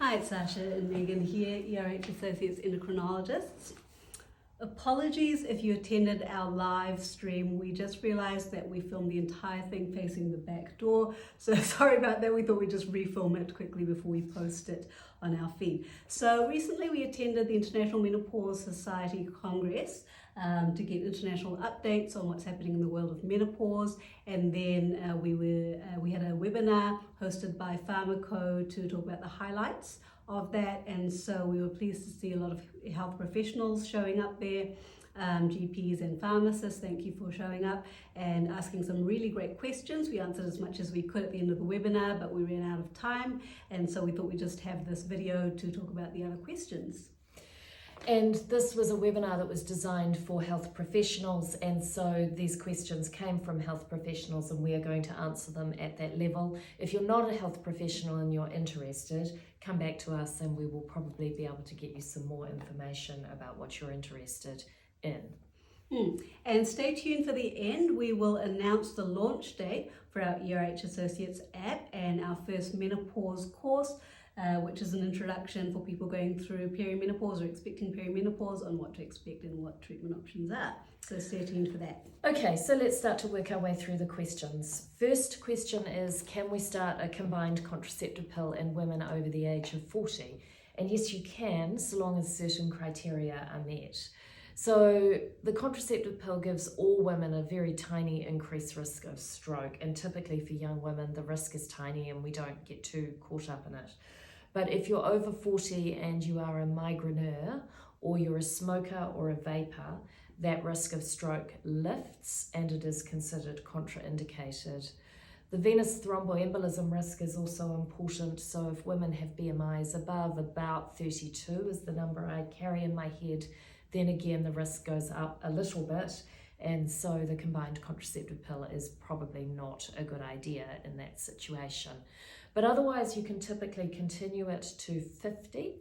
Hi, it's Sasha and Megan here, ERH Associates Endocrinologists. Apologies if you attended our live stream. We just realized that we filmed the entire thing facing the back door. So sorry about that. We thought we'd just refilm it quickly before we post it on our feed. So recently we attended the International Menopause Society Congress to get international updates on what's happening in the world of menopause. And then we had a webinar hosted by Pharmaco to talk about the highlights of that, and so we were pleased to see a lot of health professionals showing up there, GPs and pharmacists. Thank you for showing up and asking some really great questions. We answered as much as we could at the end of the webinar, but we ran out of time, and so we thought we'd just have this video to talk about the other questions. And this was a webinar that was designed for health professionals, and so these questions came from health professionals and we are going to answer them at that level. If you're not a health professional and you're interested, come back to us and we will probably be able to get you some more information about what you're interested in. And stay tuned for the end. We will announce the launch date for our ERH Associates app and our first menopause course, which is an introduction for people going through perimenopause or expecting perimenopause on what to expect and what treatment options are. So stay tuned for that. Okay, so let's start to work our way through the questions. First question is, can we start a combined contraceptive pill in women over the age of 40? And yes, you can, so long as certain criteria are met. So the contraceptive pill gives all women a very tiny increased risk of stroke, and typically for young women the risk is tiny and we don't get too caught up in it. But if you're over 40 and you are a migraineur or you're a smoker or a vapor, that risk of stroke lifts and it is considered contraindicated. The venous thromboembolism risk is also important, so if women have BMIs above about 32 is the number I carry in my head, then again the risk goes up a little bit, and so the combined contraceptive pill is probably not a good idea in that situation. But otherwise you can typically continue it to 50.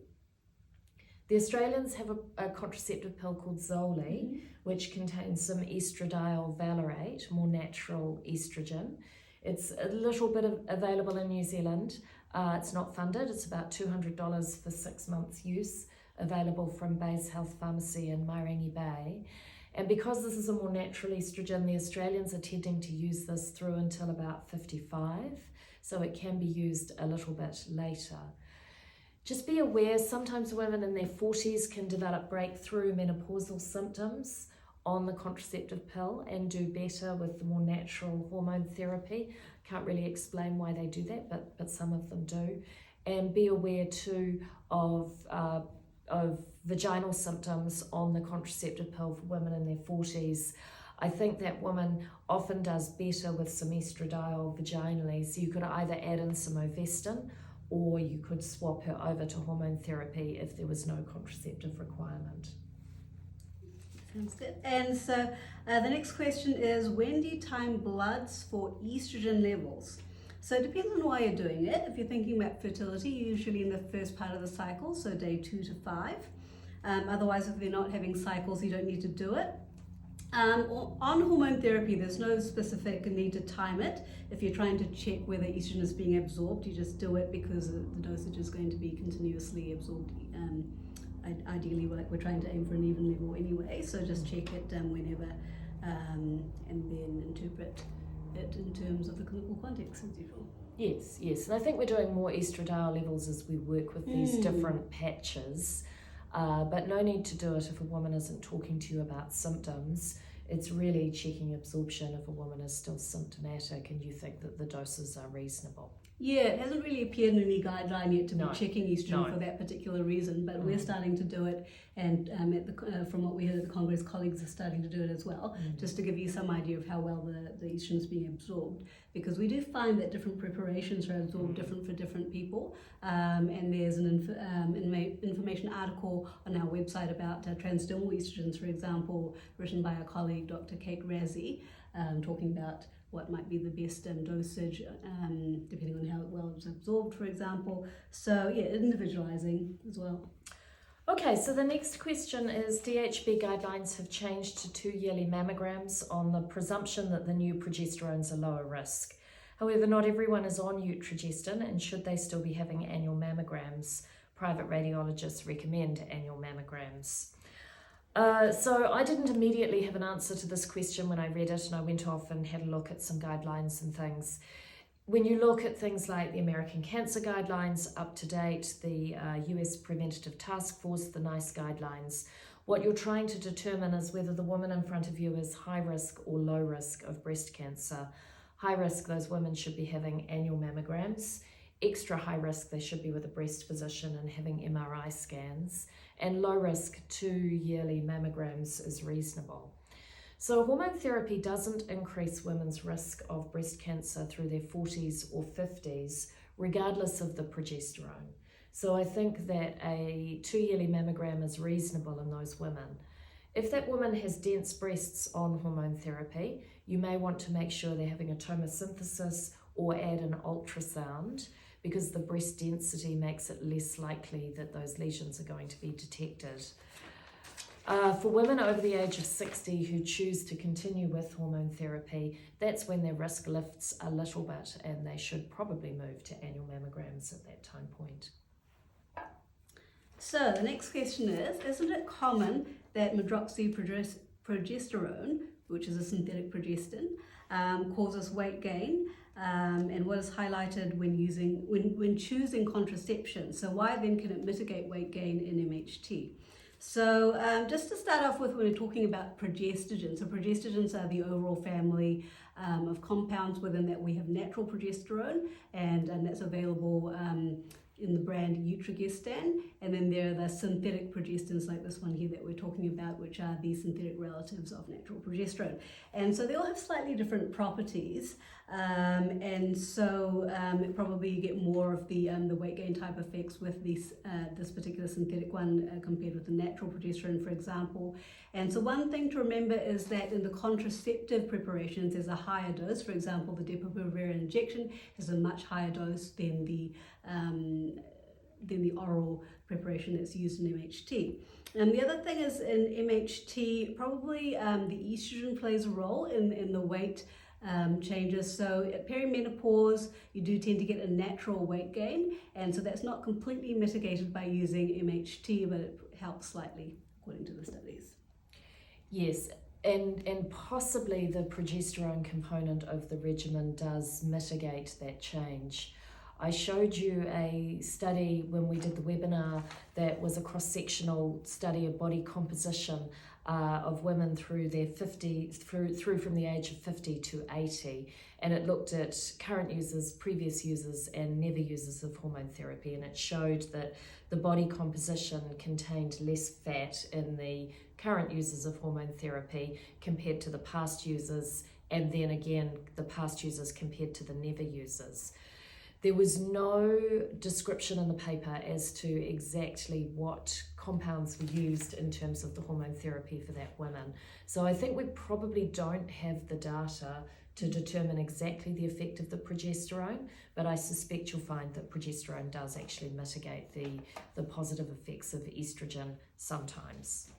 The Australians have a contraceptive pill called Zoli, which contains some estradiol valerate, more natural estrogen. It's a little bit available in New Zealand. It's not funded. It's about $200 for 6 months use, available from Bayes Health Pharmacy in Mairangi Bay. And because this is a more natural estrogen, the Australians are tending to use this through until about 55, so it can be used a little bit later. Just be aware, sometimes women in their 40s can develop breakthrough menopausal symptoms on the contraceptive pill and do better with the more natural hormone therapy. Can't really explain why they do that, but some of them do. And be aware too of vaginal symptoms on the contraceptive pill for women in their 40s. I think that woman often does better with some estradiol vaginally, so you could either add in some Ovestin or you could swap her over to hormone therapy if there was no contraceptive requirement. Sounds good. And so the next question is, when do you time bloods for estrogen levels? So it depends on why you're doing it. If you're thinking about fertility, usually in the first part of the cycle, so day 2 to 5. Otherwise, if they're not having cycles, you don't need to do it. On hormone therapy, there's no specific need to time it. If you're trying to check whether estrogen is being absorbed, you just do it because the dosage is going to be continuously absorbed. Ideally, we're trying to aim for an even level anyway, so just check it whenever and then interpret it in terms of the clinical context as usual. Yes, and I think we're doing more estradiol levels as we work with these different patches. But no need to do it if a woman isn't talking to you about symptoms. It's really checking absorption if a woman is still symptomatic and you think that the doses are reasonable. Yeah, it hasn't really appeared in any guideline yet to be checking estrogen for that particular reason, but we're starting to do it, and from what we heard at the Congress, colleagues are starting to do it as well, just to give you some idea of how well the estrogen is being absorbed, because we do find that different preparations are absorbed different for different people, and there's an information article on our website about transdermal estrogens, for example, written by our colleague Dr. Kate Razzie, talking about what might be the best dosage depending on how well it's absorbed, for example. So yeah, individualizing as well. Okay, so the next question is, DHB guidelines have changed to 2 yearly mammograms on the presumption that the new progesterones are lower risk. However, not everyone is on Eutrogestin, and should they still be having annual mammograms? Private radiologists recommend annual mammograms. So I didn't immediately have an answer to this question when I read it, and I went off and had a look at some guidelines and things. When you look at things like the American Cancer Guidelines, up to date, the US Preventative Task Force, the NICE guidelines, what you're trying to determine is whether the woman in front of you is high risk or low risk of breast cancer. High risk, those women should be having annual mammograms. Extra high risk, they should be with a breast physician and having MRI scans. And low risk, 2 yearly mammograms is reasonable. So hormone therapy doesn't increase women's risk of breast cancer through their 40s or 50s, regardless of the progesterone. So I think that a 2 yearly mammogram is reasonable in those women. If that woman has dense breasts on hormone therapy, you may want to make sure they're having a tomosynthesis or add an ultrasound, because the breast density makes it less likely that those lesions are going to be detected. For women over the age of 60 who choose to continue with hormone therapy, that's when their risk lifts a little bit, and they should probably move to annual mammograms at that time point. So the next question is, isn't it common that medroxyprogesterone, which is a synthetic progestin, causes weight gain, and what is highlighted when choosing contraception? So why then can it mitigate weight gain in MHT? So just to start off with, when we're talking about progestogens, so progestogens are the overall family of compounds. Within that we have natural progesterone, and that's available in the brand Eutrogestan, and then there are the synthetic progestins like this one here that we're talking about, which are the synthetic relatives of natural progesterone. And so they all have slightly different properties, and so probably you get more of the weight gain type effects with this particular synthetic one compared with the natural progesterone, for example. And so one thing to remember is that in the contraceptive preparations, there's a higher dose. For example, the Depo-Provera injection has a much higher dose than the oral preparation that's used in MHT. And the other thing is, in MHT, probably the estrogen plays a role in the weight changes. So at perimenopause, you do tend to get a natural weight gain, and so that's not completely mitigated by using MHT, but it helps slightly according to the studies. Yes, and possibly the progesterone component of the regimen does mitigate that change. I showed you a study when we did the webinar that was a cross-sectional study of body composition of women through their through from the age of 50 to 80, and it looked at current users, previous users, and never users of hormone therapy, and it showed that the body composition contained less fat in the current users of hormone therapy compared to the past users, and then again the past users compared to the never users. There was no description in the paper as to exactly what compounds were used in terms of the hormone therapy for that woman. So I think we probably don't have the data to determine exactly the effect of the progesterone, but I suspect you'll find that progesterone does actually mitigate the positive effects of estrogen sometimes.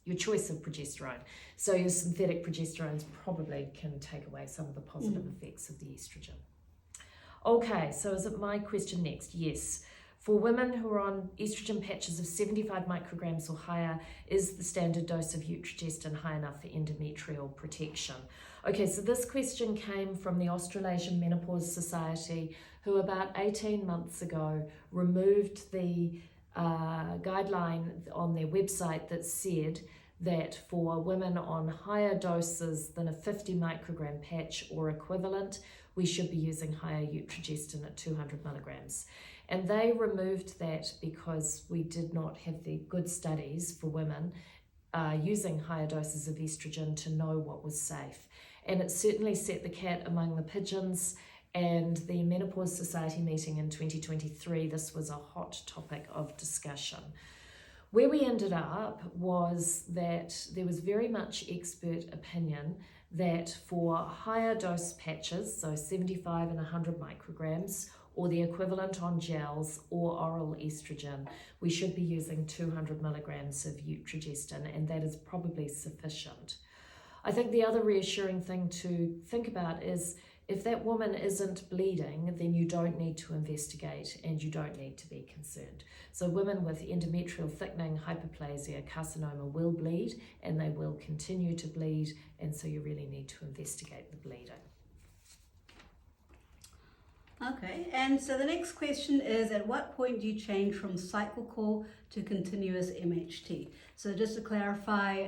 Your choice of progesterone. So your synthetic progesterones probably can take away some of the positive effects of the estrogen. Okay, so is it my question next? Yes. For women who are on estrogen patches of 75 micrograms or higher, is the standard dose of Eutrogestin high enough for endometrial protection? Okay, so this question came from the Australasian Menopause Society, who about 18 months ago removed the guideline on their website that said that for women on higher doses than a 50 microgram patch or equivalent, we should be using higher Eutrogestin at 200 milligrams. And they removed that because we did not have the good studies for women using higher doses of estrogen to know what was safe. And it certainly set the cat among the pigeons, and the Menopause Society meeting in 2023, this was a hot topic of discussion. Where we ended up was that there was very much expert opinion that for higher dose patches, so 75 and 100 micrograms, or the equivalent on gels or oral estrogen, we should be using 200 milligrams of Eutrogestin, and that is probably sufficient. I think the other reassuring thing to think about is If that woman isn't bleeding, then you don't need to investigate and you don't need to be concerned. So women with endometrial thickening, hyperplasia, carcinoma will bleed and they will continue to bleed, and so you really need to investigate the bleeding. Okay, and so the next question is, at what point do you change from cyclical to continuous MHT? So just to clarify,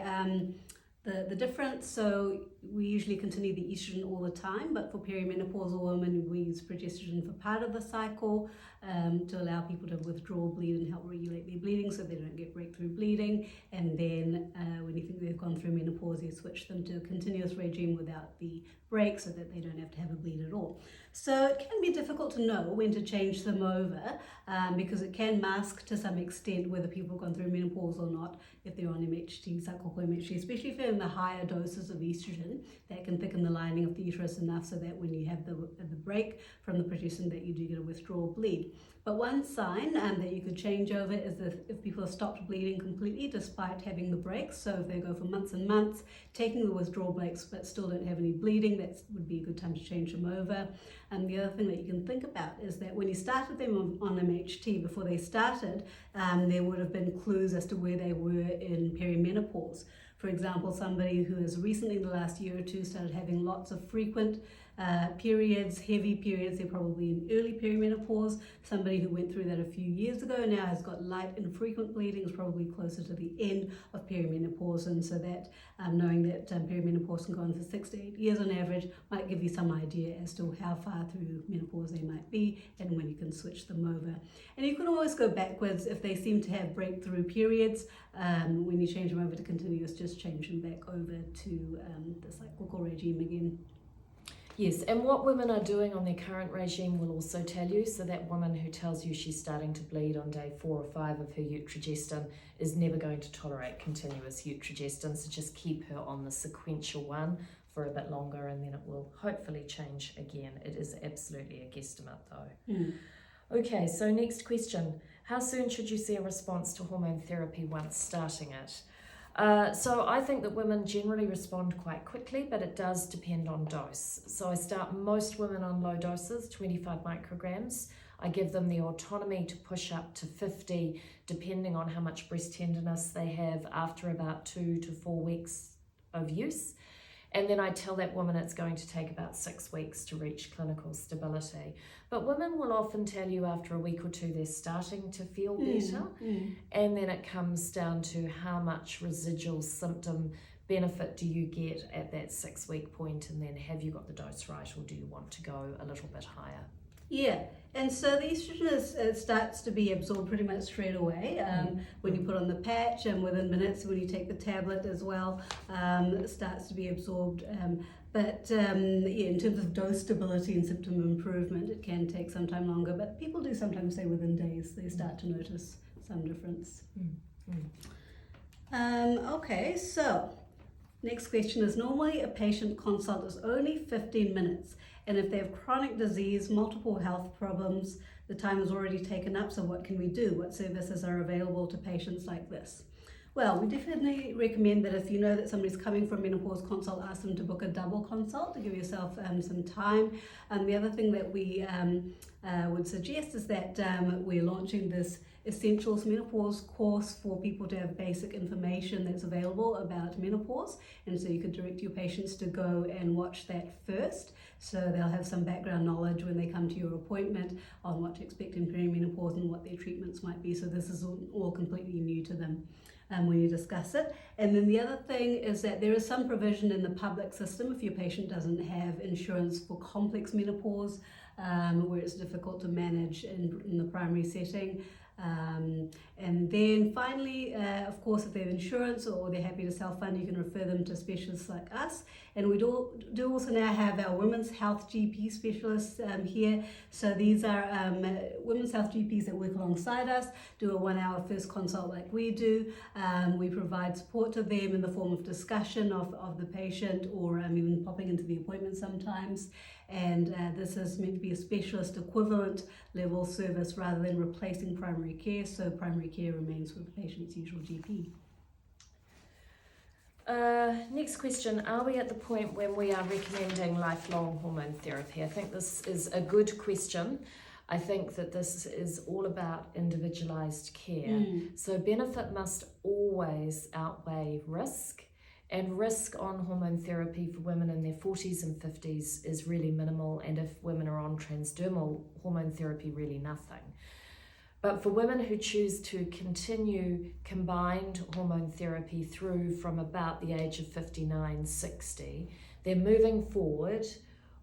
the difference, so we usually continue the estrogen all the time, but for perimenopausal women we use progesterone for part of the cycle to allow people to withdraw bleed and help regulate their bleeding so they don't get breakthrough bleeding. And then when you think they've gone through menopause, you switch them to a continuous regime without the break so that they don't have to have a bleed at all. So it can be difficult to know when to change them over because it can mask to some extent whether people have gone through menopause or not if they're on MHT, cyclical MHT, especially if they're in the higher doses of estrogen. That can thicken the lining of the uterus enough so that when you have the break from the progesterone that you do get a withdrawal bleed. But one sign that you could change over is if people have stopped bleeding completely despite having the breaks. So if they go for months and months taking the withdrawal breaks but still don't have any bleeding, that would be a good time to change them over. And the other thing that you can think about is that when you started them on MHT, before they started, there would have been clues as to where they were in perimenopause. For example, somebody who has recently in the last year or two started having lots of frequent periods, heavy periods, they're probably in early perimenopause. Somebody who went through that a few years ago now has got light infrequent bleeding is probably closer to the end of perimenopause. And so that knowing that perimenopause can go on for 6 to 8 years on average might give you some idea as to how far through menopause they might be and when you can switch them over. And you can always go backwards if they seem to have breakthrough periods. When you change them over to continuous, just change them back over to the cyclical regime again. Yes, and what women are doing on their current regime will also tell you. So that woman who tells you she's starting to bleed on day 4 or 5 of her utrogestin is never going to tolerate continuous utrogestin. So just keep her on the sequential one for a bit longer and then it will hopefully change again. It is absolutely a guesstimate though. Okay, so next question. How soon should you see a response to hormone therapy once starting it? So I think that women generally respond quite quickly, but it does depend on dose. So I start most women on low doses, 25 micrograms. I give them the autonomy to push up to 50, depending on how much breast tenderness they have after about 2 to 4 weeks of use. And then I tell that woman it's going to take about 6 weeks to reach clinical stability. But women will often tell you after a week or two they're starting to feel better. And then it comes down to how much residual symptom benefit do you get at that 6 week point, and then have you got the dose right or do you want to go a little bit higher? Yeah, and so the estrogen starts to be absorbed pretty much straight away when you put on the patch, and within minutes when you take the tablet as well, it starts to be absorbed. But in terms of dose stability and symptom improvement, it can take some time longer, but people do sometimes say within days they start to notice some difference. Okay, so next question is, normally a patient consult is only 15 minutes. And if they have chronic disease, multiple health problems, the time is already taken up, so what can we do? What services are available to patients like this? Well, we definitely recommend that if you know that somebody's coming for a menopause consult, ask them to book a double consult to give yourself some time. The other thing that we would suggest is that we're launching this Essentials Menopause course for people to have basic information that's available about menopause, and so you could direct your patients to go and watch that first, so they'll have some background knowledge when they come to your appointment on what to expect in perimenopause and what their treatments might be. So this is all completely new to them when you discuss it. And then the other thing is that there is some provision in the public system if your patient doesn't have insurance for complex menopause, where it's difficult to manage in the primary setting. And then finally, of course, if they have insurance or they're happy to self-fund, you can refer them to specialists like us. And we do also now have our women's health GP specialists here. So these are women's health GPs that work alongside us, do a 1 hour first consult like we do. We provide support to them in the form of discussion of the patient, or even popping into the appointment sometimes. And this is meant to be a specialist equivalent level service rather than replacing primary care, so primary care remains with the patient's usual GP. Next question, are we at the point when we are recommending lifelong hormone therapy? I think this is a good question. I think that this is all about individualized care. So benefit must always outweigh risk, and risk on hormone therapy for women in their 40s and 50s is really minimal, and if women are on transdermal hormone therapy, really nothing. But for women who choose to continue combined hormone therapy through from about the age of 59, 60, they're moving forward.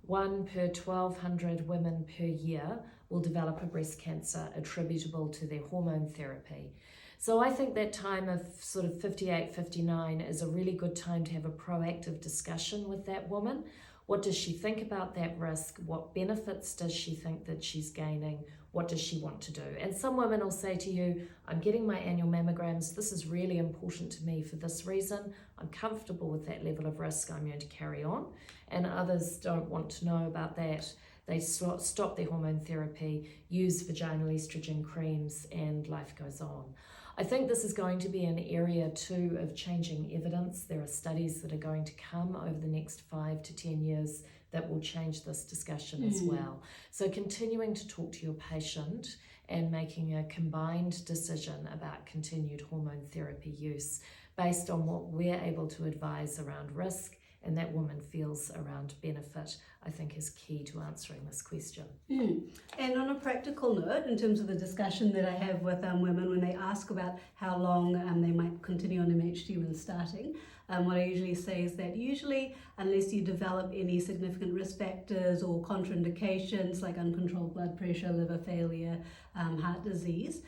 1 per 1,200 women per year will develop a breast cancer attributable to their hormone therapy. So I think that time of sort of 58, 59 is a really good time to have a proactive discussion with that woman. What does she think about that risk? What benefits does she think that she's gaining? What does she want to do? And some women will say to you, I'm getting my annual mammograms. This is really important to me for this reason. I'm comfortable with that level of risk. I'm going to carry on. And others don't want to know about that. They stop their hormone therapy, use vaginal estrogen creams, and life goes on. I think this is going to be an area too of changing evidence. There are studies that are going to come over the next 5 to 10 years that will change this discussion as well. So continuing to talk to your patient and making a combined decision about continued hormone therapy use based on what we're able to advise around risk and that woman feels around benefit, I think is key to answering this question. And on a practical note, in terms of the discussion that I have with women when they ask about how long they might continue on MHT when starting, what I usually say is that usually, unless you develop any significant risk factors or contraindications like uncontrolled blood pressure, liver failure, heart disease,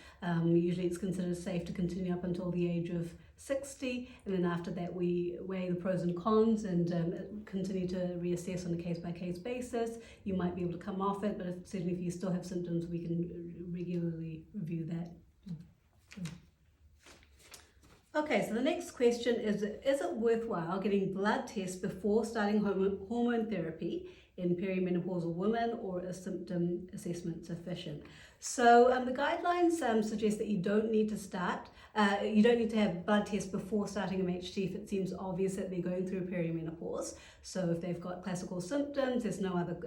usually it's considered safe to continue up until the age of 60, and then after that we weigh the pros and cons and continue to reassess on a case-by-case basis. You might be able to come off it, but certainly if you still have symptoms, we can regularly review that. Okay, so the next question is it worthwhile getting blood tests before starting hormone therapy in perimenopausal women, or is symptom assessment sufficient? So the guidelines suggest that you don't need to have blood tests before starting MHT if it seems obvious that they're going through perimenopause. So if they've got classical symptoms, there's no other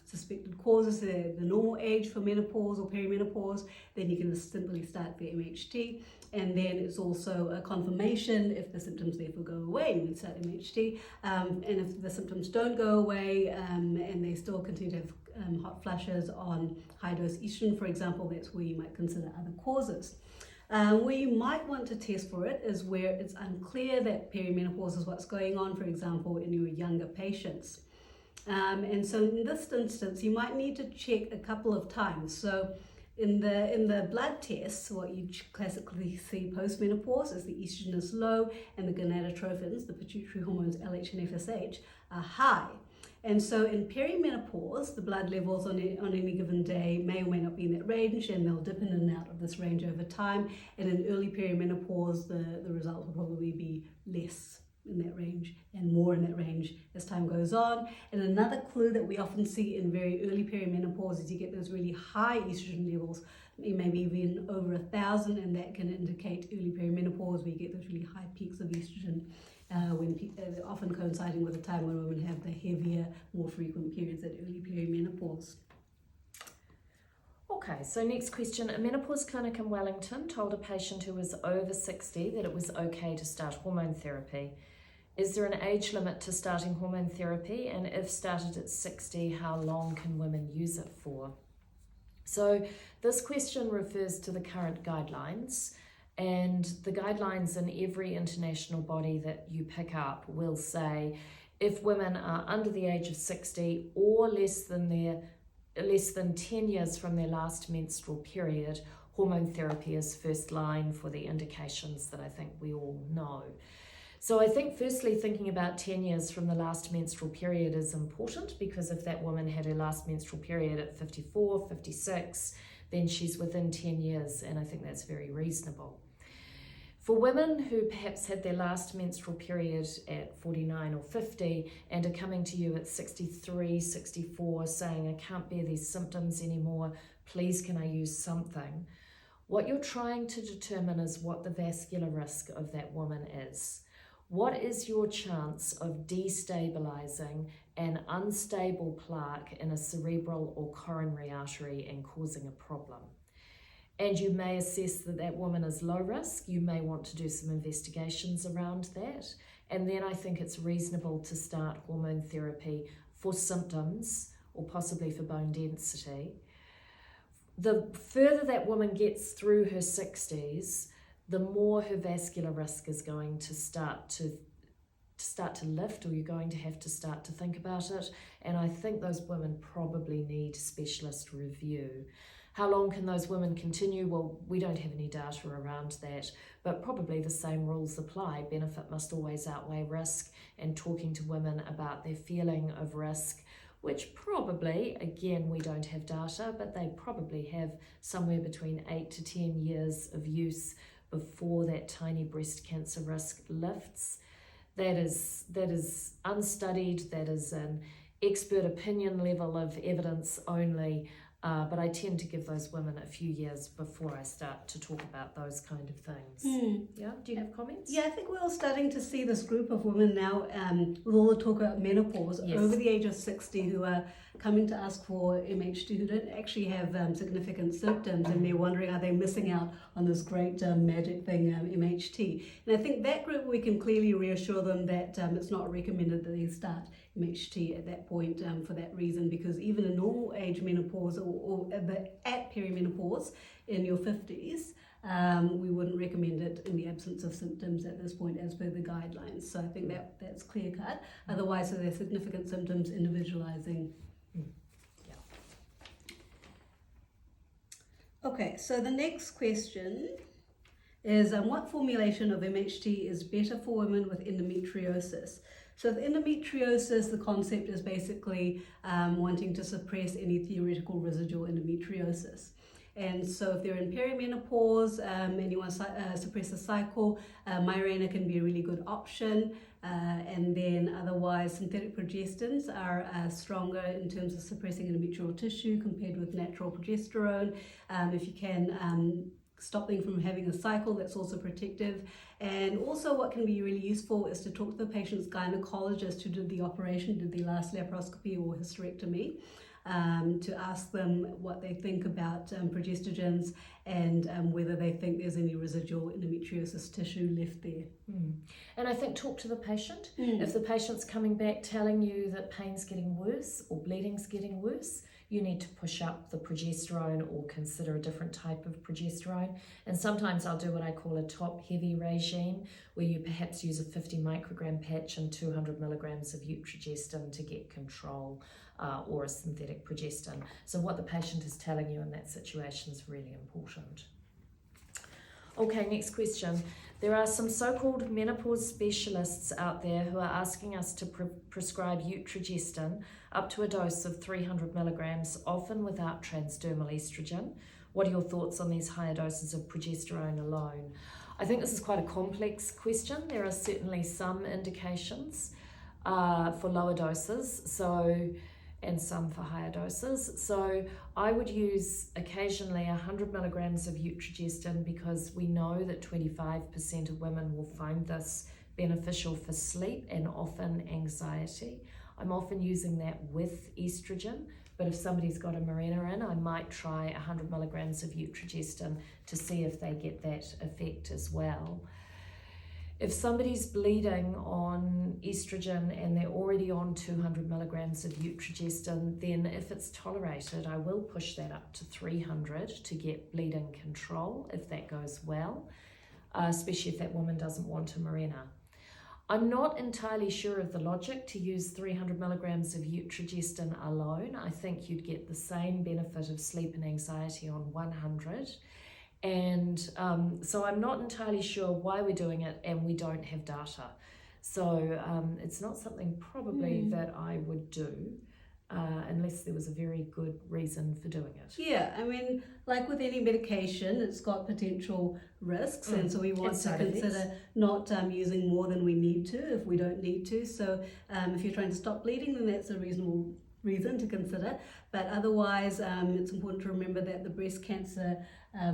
suspected causes, they're the normal age for menopause or perimenopause, then you can just simply start the MHT. And then it's also a confirmation if the symptoms therefore go away, you would start MHT. And if the symptoms don't go away and they still continue to have hot flushes on high dose estrogen, for example, that's where you might consider other causes. Where you might want to test for it is where it's unclear that perimenopause is what's going on, for example, in your younger patients. And so in this instance, you might need to check a couple of times. So in the blood tests, what you classically see post-menopause is the estrogen is low and the gonadotrophins, the pituitary hormones LH and FSH, are high. And so in perimenopause, the blood levels on any given day may or may not be in that range, and they'll dip in and out of this range over time. And in early perimenopause, the result will probably be less in that range and more in that range as time goes on. And another clue that we often see in very early perimenopause is you get those really high estrogen levels, maybe even over 1,000, and that can indicate early perimenopause, where you get those really high peaks of estrogen. Often coinciding with the time when women have the heavier, more frequent periods at early perimenopause. Okay, so next question. A menopause clinic in Wellington told a patient who was over 60 that it was okay to start hormone therapy. Is there an age limit to starting hormone therapy? And if started at 60, how long can women use it for? So this question refers to the current guidelines. And the guidelines in every international body that you pick up will say if women are under the age of 60 or less than 10 years from their last menstrual period, hormone therapy is first line for the indications that I think we all know. So I think firstly thinking about 10 years from the last menstrual period is important, because if that woman had her last menstrual period at 54, 56, then she's within 10 years, and I think that's very reasonable. For women who perhaps had their last menstrual period at 49 or 50 and are coming to you at 63, 64 saying, I can't bear these symptoms anymore, please can I use something? What you're trying to determine is what the vascular risk of that woman is. What is your chance of destabilizing an unstable plaque in a cerebral or coronary artery and causing a problem? And you may assess that that woman is low risk. You may want to do some investigations around that. And then I think it's reasonable to start hormone therapy for symptoms or possibly for bone density. The further that woman gets through her 60s, the more her vascular risk is going to start to lift, or you're going to have to start to think about it. And I think those women probably need specialist review. How long can those women continue? Well, we don't have any data around that, but probably the same rules apply. Benefit must always outweigh risk, and talking to women about their feeling of risk, which probably, again, we don't have data, but they probably have somewhere between 8 to 10 years of use before that tiny breast cancer risk lifts. That is unstudied, that is an expert opinion level of evidence only, but I tend to give those women a few years before I start to talk about those kind of things. Yeah, do you have comments? Yeah, I think we're all starting to see this group of women now, with all the talk about menopause, over the age of 60, who are coming to ask for MHT, who don't actually have significant symptoms, and they're wondering, are they missing out on this great magic thing, MHT? And I think that group, we can clearly reassure them that it's not recommended that they start MHT at that point for that reason, because even a normal age menopause or at perimenopause in your 50s, we wouldn't recommend it in the absence of symptoms at this point as per the guidelines. So I think that's clear cut. Otherwise, so there's significant symptoms, individualizing. Yeah. Okay, so the next question is what formulation of MHT is better for women with endometriosis? So with endometriosis, the concept is basically wanting to suppress any theoretical residual endometriosis. And so if they're in perimenopause and you want to suppress the cycle, Mirena can be a really good option. And then otherwise, synthetic progestins are stronger in terms of suppressing endometrial tissue compared with natural progesterone. If you can stop them from having a cycle, that's also protective. And also what can be really useful is to talk to the patient's gynecologist who did the operation, did the last laparoscopy or hysterectomy, to ask them what they think about progestogens and whether they think there's any residual endometriosis tissue left there. And I think talk to the patient. If the patient's coming back telling you that pain's getting worse or bleeding's getting worse, you need to push up the progesterone or consider a different type of progesterone. And sometimes I'll do what I call a top-heavy regime, where you perhaps use a 50 microgram patch and 200 milligrams of eutrogestin to get control, or a synthetic progestin. So what the patient is telling you in that situation is really important. Okay, next question. There are some so-called menopause specialists out there who are asking us to prescribe eutrogestin up to a dose of 300 milligrams, often without transdermal estrogen. What are your thoughts on these higher doses of progesterone alone? I think this is quite a complex question. There are certainly some indications for lower doses, and some for higher doses. So I would use occasionally 100 milligrams of eutrogestin, because we know that 25% of women will find this beneficial for sleep and often anxiety. I'm often using that with estrogen, but if somebody's got a Mirena in, I might try 100 milligrams of eutrogestin to see if they get that effect as well. If somebody's bleeding on estrogen and they're already on 200 milligrams of eutrogestin, then if it's tolerated, I will push that up to 300 to get bleeding control if that goes well, especially if that woman doesn't want a Mirena. I'm not entirely sure of the logic to use 300 milligrams of eutrogestin alone. I think you'd get the same benefit of sleep and anxiety on 100. And so I'm not entirely sure why we're doing it, and we don't have data. So it's not something probably that I would do unless there was a very good reason for doing it. Yeah, I mean, like with any medication, it's got potential risks, and so we want to consider not using more than we need to if we don't need to. So if you're trying to stop bleeding, then that's a reasonable reason to consider. But otherwise, it's important to remember that the breast cancer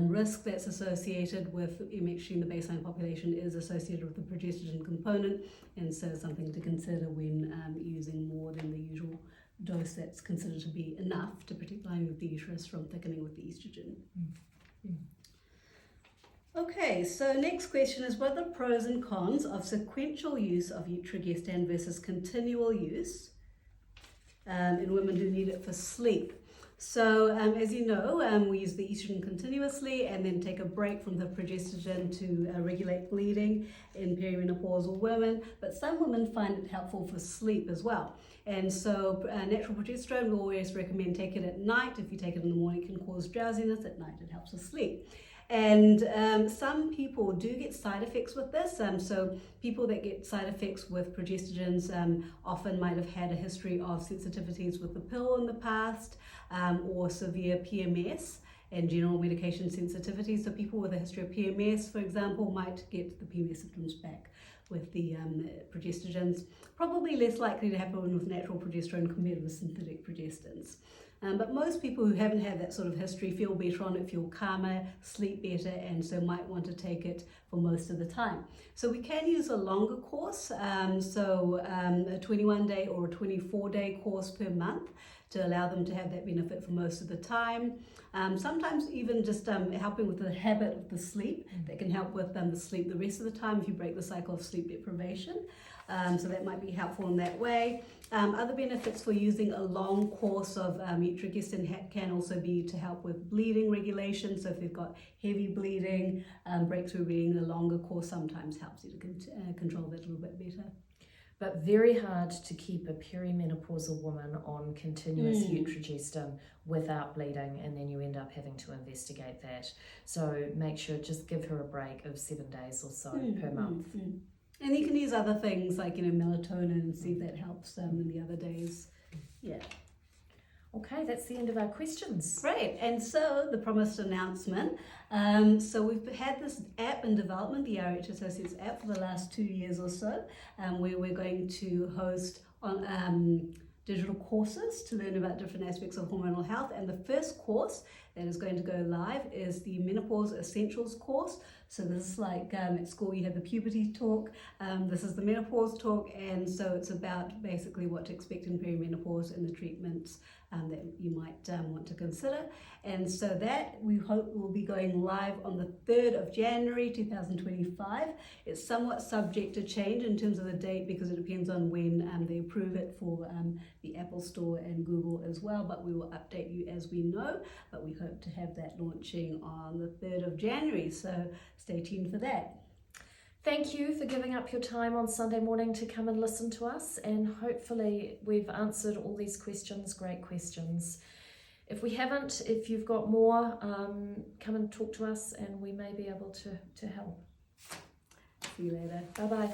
risk that's associated with MHG in the baseline population is associated with the progesterone component, and so something to consider when using more than the usual dose that's considered to be enough to protect the lining of the uterus from thickening with the estrogen. Okay, so next question is, what are the pros and cons of sequential use of Utrogestan versus continual use in women who need it for sleep? So as you know, we use the estrogen continuously and then take a break from the progesterone to regulate bleeding in perimenopausal women, but some women find it helpful for sleep as well. And so natural progesterone, we always recommend take it at night. If you take it in the morning, it can cause drowsiness. At night, it helps with sleep. And some people do get side effects with this. So people that get side effects with progestagens often might have had a history of sensitivities with the pill in the past, or severe PMS and general medication sensitivity. So people with a history of PMS, for example, might get the PMS symptoms back with the progestagens. Probably less likely to happen with natural progesterone compared with synthetic progestins. But most people who haven't had that sort of history feel better on it, feel calmer, sleep better, and so might want to take it for most of the time. So we can use a longer course, a 21-day or a 24-day course per month to allow them to have that benefit for most of the time. Sometimes even just helping with the habit of the sleep, that can help with the sleep the rest of the time if you break the cycle of sleep deprivation. So that might be helpful in that way. Other benefits for using a long course of Utrogestan can also be to help with bleeding regulation. So if they've got heavy bleeding, breakthrough bleeding, a longer course sometimes helps you to control that a little bit better. But very hard to keep a perimenopausal woman on continuous Utrogestan without bleeding, and then you end up having to investigate that. So make sure, just give her a break of 7 days or so per month. And you can use other things like, melatonin and see if that helps in the other days. Yeah. Okay, that's the end of our questions. Great. And so the promised announcement. So we've had this app in development, the ERH Associates app, for the last 2 years or so, where we're going to host on digital courses to learn about different aspects of hormonal health. And the first course that is going to go live is the Menopause Essentials course. So this is like at school you have the puberty talk, this is the menopause talk, and so it's about basically what to expect in perimenopause and the treatments that you might want to consider. And so that we hope will be going live on the 3rd of January 2025. It's somewhat subject to change in terms of the date because it depends on when they approve it for the Apple Store and Google as well, but we will update you as we know. But we hope to have that launching on the 3rd of January, so stay tuned for that. Thank you for giving up your time on Sunday morning to come and listen to us, and hopefully we've answered all these questions, great questions. If we haven't, if you've got more, come and talk to us and we may be able to help. See you later. Bye-bye.